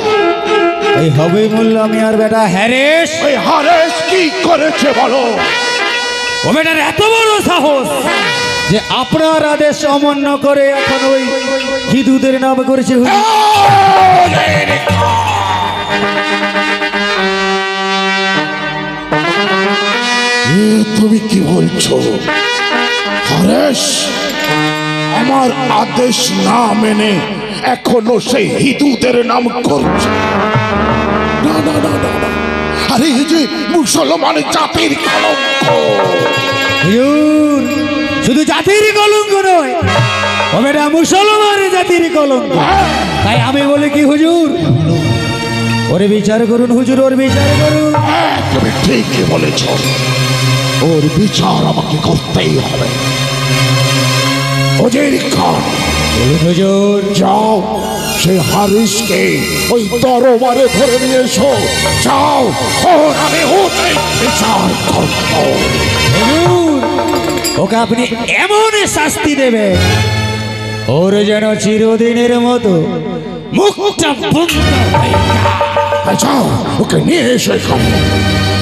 এই হবে মোল্লা মিয়ার বেটা হ্যারেস, ওই হারেস কি করেছে বলো। ও বেটার এত বড় সাহস যে আপনার আদেশ অমান্য করে এখন ওই হিন্দুদের নাম করেছে হুজুর। তুমি কি বলছো? হরেশ আমার আদেশ না মেনে এখনো সেই হিন্দুদের নাম করছে। না না না না না, আরে এই যে মুসলমান জাতির কলঙ্ক। হুজুর, শুধু জাতির কলঙ্ক নয়, ও বেটা মুসলমান জাতির কলঙ্ক। তাই আমি বলি কি হুজুর, ওরে বিচার করুন হুজুর, ওর বিচার করুন। হ্যাঁ, তুমি ঠিকই বলেছ, ওর বিচার আমাকে করতেই হবে। ওজির খান, হুজুর যাও সেই হারিসকে ওই দরবারে ধরে নিয়ে এসো। যাও, ওর আমি উচিত বিচার করব। হুজুর, ওকে আপনি এমন শাস্তি দেবে ওর যেন চিরদিনের মতো মুখটা বন্ধ হয়ে যায়। যাও, ওকে নিয়ে এসো এখানে।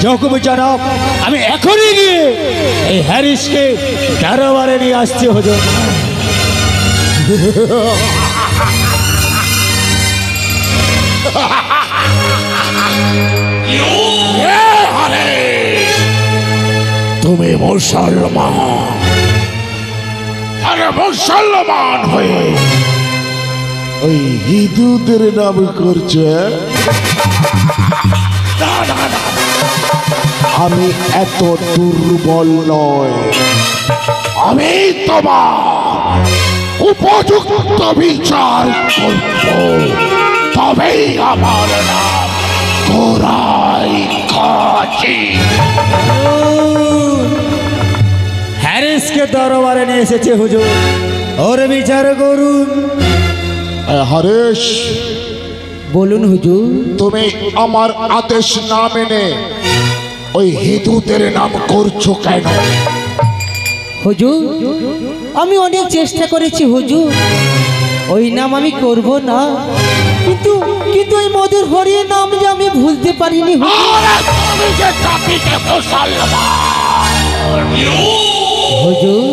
যখন জানাব আমি এখনই গিয়ে এই হ্যারিসকে দরবারে নিয়ে আসছি হুজুর। তুমি মুসলমান, আরে মুসলমান হয়ে ওই হিন্দুদের নাম করছে। না, না, না, আমি এত দুর্বল নয়, আমি তোমার উপযুক্ত বিচার করব, তবেই আমার নাম গোরাই কাজী। হ্যারিসকে দরবারে নিয়ে এসেছে হুজুর, ওর বিচার করুন। হরেশ, বলুন হুজুর। তুমি আমার আদেশ না মেনে ওই হিন্দুদের নাম করছো কেন? হুজুর, আমি অনেক চেষ্টা করেছি হুজুর, ওই নাম আমি করব না, কিন্তু কিন্তু ওই মধুর হরির নাম যে আমি ভুলতে পারিনি হুজুর। তুমি যে জাতিতে মুসলমান, হুজুর,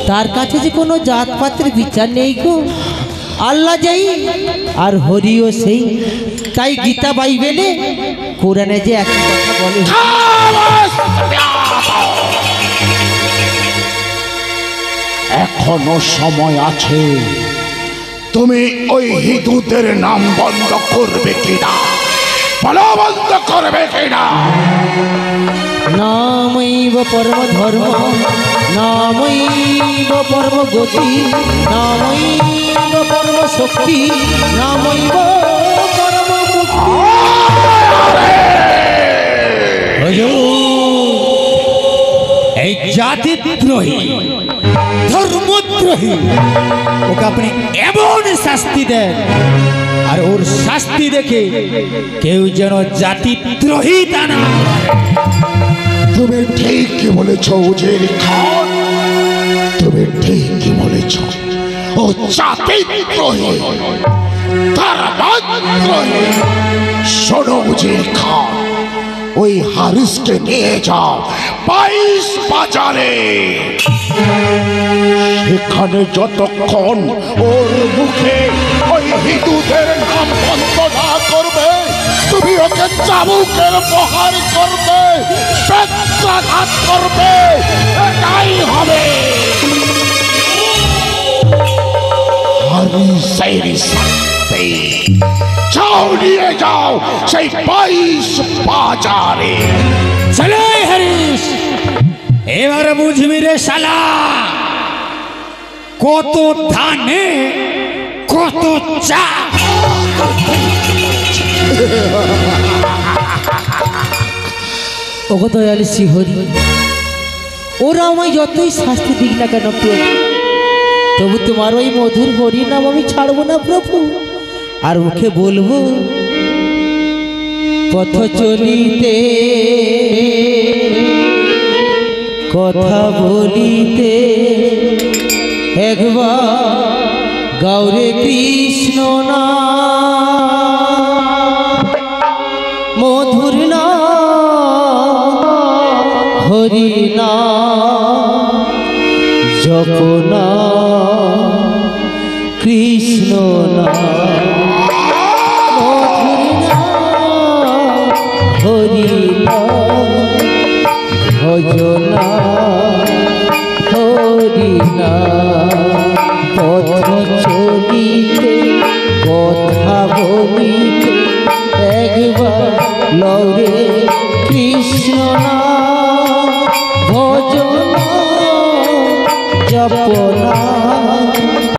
তার কাছে যে কোনো জাতপাতের বিচার নেই গো। আল্লাহ যাই আর হরিও সেই, তাই গীতা বাইবেলে কোরআনে যে একই কথা বলে। এখনো সময় আছে, তুমি ওই হিন্দুদের নাম বন্ধ করবে কিনা, বলো বন্ধ করবে কিনা? নামৈব পরম ধর্ম নামৈব পরম গতি, নামৈব পরম শক্তি, নামৈব পরম মুক্তি। এই জাতিদ্রোহী ধর্মদ্রোহী ওকে আপনি এমন শাস্তি দেন আর ওর শাস্তি দেখে কেউ যেন জাতিদ্রোহী তা না। তুমি ঠিকই বলেছ উজির খান, তুমি ঠিকই বলেছ। ও জাতিদ্রোহী, ধর্মদ্রোহী। শোনো উজির খান, ওই হারিসকে নিয়ে যাও 22 বাজারে। সেখানে যতক্ষণ ওর মুখে ওই হিন্দুদের নাম বন্ধ না করবে, তুমি ওকে চাবুকের প্রহার করবে, বেত্রাঘাত করবে, এটাই হবে হারিসের শাস্তি। যাও, নিয়ে যাও সেই 22 বাজারে। চলে হরিশ, এবার বুঝবি রে শালা, কত ধানে কত চা। ওগো দয়াল শ্রীহরি, ওরা আমায় যতই শাস্তি দিক না কেন প্রভু, তবু তোমার ওই মধুর হরি নাম আমি ছাড়বো না প্রভু। আর মুখে বলবো পথ চলিতে কথা বলিতে একবার গৌরে কৃষ্ণ না মধুর না হরি না জপনা কৃষ্ণ না মধুর না হরি না ভজনা হরি না পথ চলিতে কথা বলিতে একবার লরে কৃষ্ণ না ভজনা জপনা